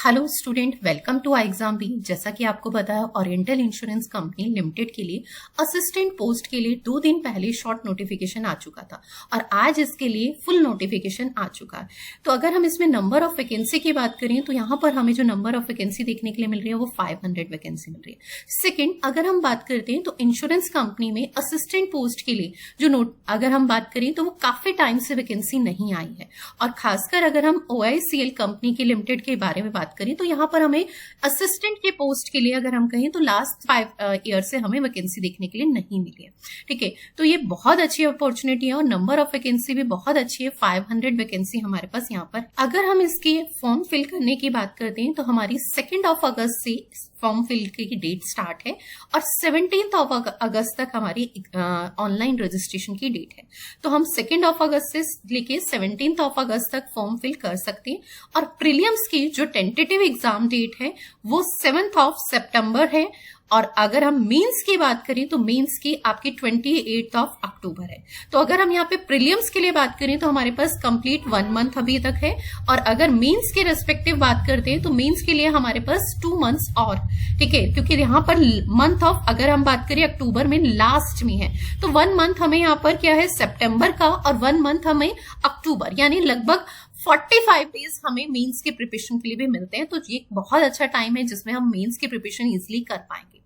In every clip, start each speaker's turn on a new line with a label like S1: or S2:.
S1: Hello student, welcome to exam B. जैसा कि आपको पता है, ओरिएंटल इंश्योरेंस कंपनी लिमिटेड के लिए असिस्टेंट पोस्ट के लिए 2 दिन पहले शॉर्ट नोटिफिकेशन आ चुका था और आज इसके लिए फुल नोटिफिकेशन आ चुका है। तो अगर हम इसमें नंबर ऑफ वैकेंसी की बात करें तो यहाँ पर हमें जो नंबर ऑफ वैकेंसी देखने के लिए मिल रही है वो 500 वैकेंसी मिल रही है। सेकेंड, अगर हम बात करते हैं तो इंश्योरेंस कंपनी में असिस्टेंट पोस्ट के लिए अगर हम बात करें तो वो काफी टाइम से वैकेंसी नहीं आई है। और खासकर अगर हम OICL कंपनी के लिमिटेड के बारे में बात करें तो यहाँ पर हमें असिस्टेंट के पोस्ट के लिए अगर हम कहें तो लास्ट 5 ईयर से हमें वैकेंसी देखने के लिए नहीं मिली है। ठीक है, तो ये बहुत अच्छी अपॉर्चुनिटी है और नंबर ऑफ वैकेंसी भी बहुत अच्छी है। 500 वैकेंसी हमारे पास यहाँ पर। अगर हम इसके फॉर्म फिल करने की बात करते हैं तो हमारी 2 अगस्त से फॉर्म फिल की डेट स्टार्ट है और 17 अगस्त तक हमारी ऑनलाइन रजिस्ट्रेशन की डेट है। तो हम 2 अगस्त से लेके 17 अगस्त तक फॉर्म फिल कर सकते हैं। और प्रीलिम्स की जो टेंटेटिव एग्जाम डेट है वो 7 सितंबर है। और अगर हम मेंस की बात करें तो मेंस की आपकी 28 अक्टूबर है। तो अगर हम यहाँ पे प्रीलिम्स के लिए बात करें तो हमारे पास कंप्लीट 1 मंथ अभी तक है। और अगर मेंस के रेस्पेक्टिव बात करते हैं तो मेंस के लिए हमारे पास 2 मंथ्स और, ठीक है, क्योंकि यहाँ पर मंथ ऑफ अगर हम बात करें अक्टूबर में लास्ट में है तो 1 मंथ हमें यहाँ पर क्या है सितंबर का और 1 मंथ हमें अक्टूबर, यानी लगभग 45 डेज हमें मेंस के प्रिपरेशन के लिए भी मिलते हैं। तो ये बहुत अच्छा टाइम है जिसमें हम मेंस की प्रिपरेशन इजिली कर पाएंगे।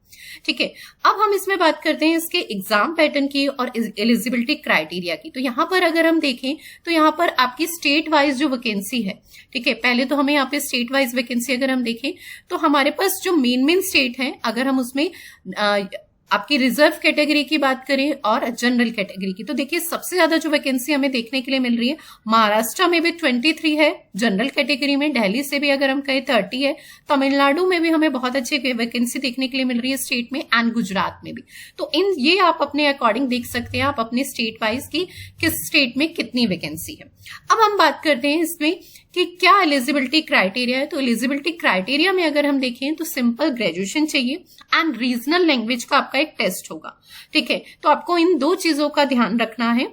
S1: ठीक है, अब हम इसमें बात करते हैं इसके एग्जाम पैटर्न की और एलिजिबिलिटी क्राइटेरिया की। तो यहाँ पर अगर हम देखें तो यहाँ पर आपकी स्टेट वाइज जो वैकेंसी है, ठीक है, पहले तो हमें यहाँ पे स्टेट वाइज वैकेंसी अगर हम देखें तो हमारे पास जो मेन स्टेट है, अगर हम उसमें आपकी रिजर्व कैटेगरी की बात करें और जनरल कैटेगरी की, तो देखिए सबसे ज्यादा जो वैकेंसी हमें देखने के लिए मिल रही है महाराष्ट्र में भी 23 है जनरल कैटेगरी में, दिल्ली से भी अगर हम कहें 30 है, तमिलनाडु में भी हमें बहुत अच्छी वैकेंसी देखने के लिए मिल रही है स्टेट में, एंड गुजरात में भी। तो ये आप अपने अकॉर्डिंग देख सकते हैं आप अपने स्टेट वाइज की किस स्टेट में कितनी वैकेंसी है। अब हम बात करते हैं इसमें कि क्या एलिजिबिलिटी क्राइटेरिया है। तो एलिजिबिलिटी क्राइटेरिया में अगर हम देखें तो सिंपल ग्रेजुएशन चाहिए एंड रीजनल लैंग्वेज का आपका एक टेस्ट होगा। ठीक है, तो आपको इन 2 चीजों का ध्यान रखना है।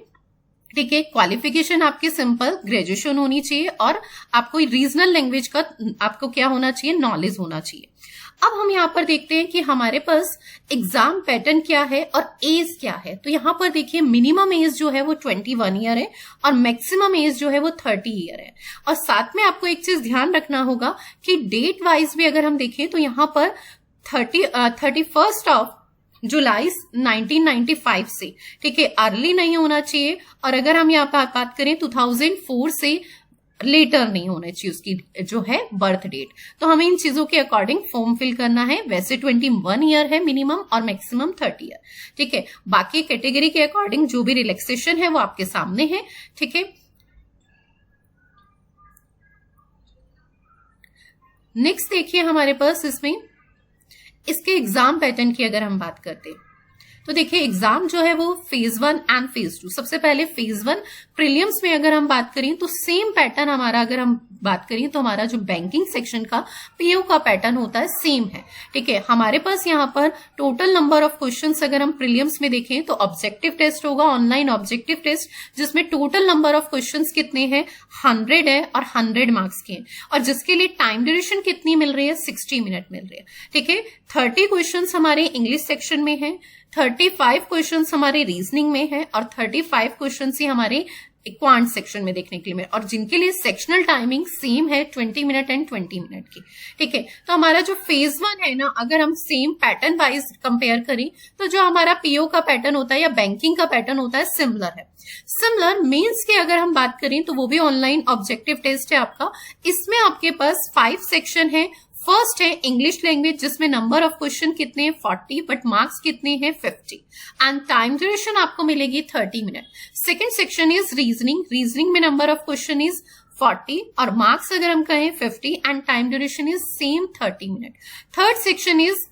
S1: ठीक है, क्वालिफिकेशन आपकी सिंपल ग्रेजुएशन होनी चाहिए और आपको रीजनल लैंग्वेज का आपको क्या होना चाहिए, नॉलेज होना चाहिए। अब हम यहाँ पर देखते हैं कि हमारे पास एग्जाम पैटर्न क्या है और एज क्या है। तो यहाँ पर देखिए मिनिमम एज जो है वो 21 ईयर है और मैक्सिमम एज जो है वो 30 ईयर है। और साथ में आपको एक चीज ध्यान रखना होगा कि डेट वाइज भी अगर हम देखें तो यहाँ पर 31 जुलाई 1995 से, ठीक है, अर्ली नहीं होना चाहिए। और अगर हम यहाँ पर बात करें 2004 से लेटर नहीं होना चाहिए उसकी जो है बर्थ डेट। तो हमें इन चीजों के अकॉर्डिंग फॉर्म फिल करना है। वैसे 21 ईयर है मिनिमम और मैक्सिमम 30 ईयर। ठीक है, बाकी कैटेगरी के अकॉर्डिंग जो भी रिलैक्सेशन है वो आपके सामने है। ठीक है, नेक्स्ट देखिए हमारे पास इसमें इसके एग्जाम पैटर्न की अगर हम बात करते हैं तो देखिए एग्जाम जो है वो फेज 1 एंड फेज 2। सबसे पहले फेज 1 प्रीलिम्स में अगर हम बात करें तो सेम पैटर्न हमारा, अगर हम बात करें तो हमारा जो बैंकिंग सेक्शन का पीओ का पैटर्न होता है सेम है। ठीक है, हमारे पास यहाँ पर टोटल नंबर ऑफ क्वेश्चंस अगर हम प्रीलिम्स में देखें तो ऑब्जेक्टिव टेस्ट होगा, ऑनलाइन ऑब्जेक्टिव टेस्ट, जिसमें टोटल नंबर ऑफ क्वेश्चंस कितने हैं 100 है और 100 मार्क्स के हैं। और जिसके लिए टाइम ड्यूरेशन कितनी मिल रही है 60 मिनट मिल रही है। ठीक है, 30 क्वेश्चन हमारे इंग्लिश सेक्शन में है, 35 क्वेश्चंस हमारे रीजनिंग में है और 35 क्वेश्चंस ही हमारे क्वांट सेक्शन में देखने के लिए मिले, और जिनके लिए सेक्शनल टाइमिंग सेम है 20 मिनट एंड 20 मिनट की। ठीक है, तो हमारा जो फेज 1 है ना, अगर हम सेम पैटर्न वाइज कंपेयर करें तो जो हमारा पीओ का पैटर्न होता है या बैंकिंग का पैटर्न होता है सिमिलर है। सिमिलर मेंस की अगर हम बात करें तो वो भी ऑनलाइन ऑब्जेक्टिव टेस्ट है आपका। इसमें आपके पास 5 सेक्शन है। फर्स्ट है इंग्लिश लैंग्वेज, जिसमें नंबर ऑफ क्वेश्चन कितने हैं 40 बट मार्क्स कितने हैं 50 एंड टाइम ड्यूरेशन आपको मिलेगी 30 minute. Second section is reasoning, reasoning में नंबर ऑफ क्वेश्चन इज 40 और मार्क्स अगर हम कहें 50 and time duration is same 30 minute. Third section is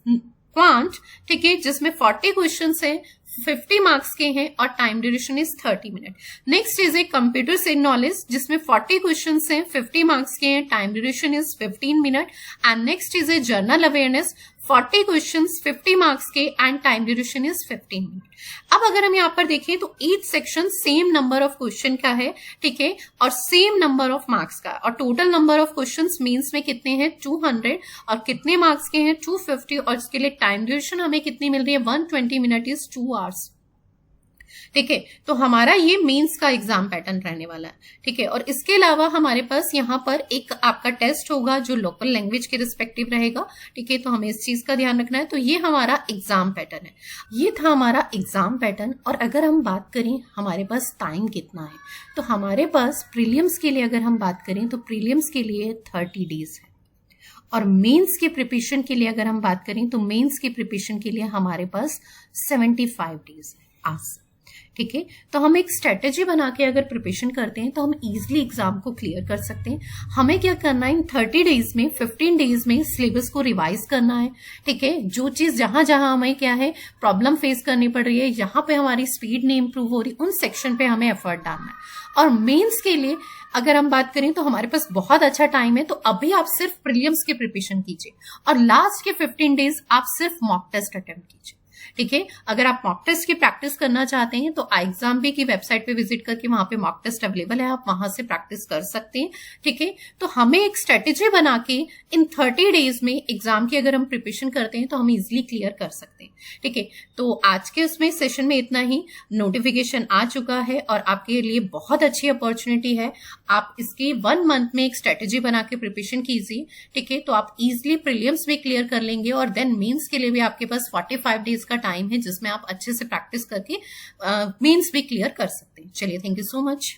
S1: quant, ठीक है, जिसमें 40 क्वेश्चन है, 50 मार्क्स के हैं और time duration is 30 minute. Next is a computer से नॉलेज, जिसमें 40 क्वेश्चन हैं, 50 मार्क्स के हैं, time duration is 15 minute. And next is a general awareness, 40 questions 50 marks के and time duration is 15 minute. अब अगर हम यहाँ पर देखें तो each section same number of question का है, ठीक है, और सेम नंबर ऑफ मार्क्स का, और total number of questions mains में कितने हैं 200 और कितने मार्क्स के हैं 250, और इसके लिए टाइम ड्यूरेशन हमें कितनी मिल रही है 120 मिनट इज 2 आवर्स। ठीक है, तो हमारा ये मेंस का एग्जाम पैटर्न रहने वाला है। ठीक है, और इसके अलावा हमारे पास यहाँ पर एक आपका टेस्ट होगा जो लोकल लैंग्वेज के रिस्पेक्टिव रहेगा। ठीक है, तो हमें इस चीज का ध्यान रखना है। तो ये हमारा एग्जाम पैटर्न है, ये था हमारा एग्जाम पैटर्न। और अगर हम बात करें हमारे पास टाइम कितना है, तो हमारे पास प्रीलिम्स के लिए अगर हम बात करें तो प्रीलिम्स के लिए 30 डेज है, और मेंस के प्रिपरेशन के लिए अगर हम बात करें तो मेंस के प्रिपरेशन के लिए हमारे पास 75 डेज है आज। ठीक है, तो हम एक स्ट्रेटेजी बना के अगर प्रिपरेशन करते हैं तो हम इजीली एग्जाम को क्लियर कर सकते हैं। हमें क्या करना है, इन 30 डेज में 15 डेज में सिलेबस को रिवाइज करना है। ठीक है, जो चीज जहां जहां हमें क्या है प्रॉब्लम फेस करनी पड़ रही है, यहाँ पे हमारी स्पीड नहीं इंप्रूव हो रही, उन सेक्शन पे हमें एफर्ट डालना है। और मेंस के लिए अगर हम बात करें तो हमारे पास बहुत अच्छा टाइम है, तो अभी आप सिर्फ प्रीलिम्स की प्रिपरेशन कीजिए और लास्ट के 15 डेज आप सिर्फ मॉक टेस्ट अटेम्प्ट कीजिए। ठीक है, अगर आप मॉक टेस्ट की प्रैक्टिस करना चाहते हैं तो iExamBee की वेबसाइट पे विजिट करके वहां पे मॉक टेस्ट अवेलेबल है, आप वहां से प्रैक्टिस कर सकते हैं। ठीक है, तो हमें एक स्ट्रेटेजी बना के इन 30 डेज में एग्जाम की अगर हम प्रिपरेशन करते हैं तो हम इजिली क्लियर कर सकते हैं। ठीक है, तो आज के उसमें सेशन में इतना ही। नोटिफिकेशन आ चुका है और आपके लिए बहुत अच्छी अपॉर्चुनिटी है। आप इसकी 1 मंथ में एक स्ट्रेटेजी बना के प्रिपरेशन कीजिए। ठीक है, तो आप इजिली प्रीलिम्स में क्लियर कर लेंगे और देन मेंस के लिए भी आपके पास 45 डेज का टाइम है जिसमें आप अच्छे से प्रैक्टिस करके मेंस भी क्लियर कर सकते हैं। चलिए, थैंक यू सो मच।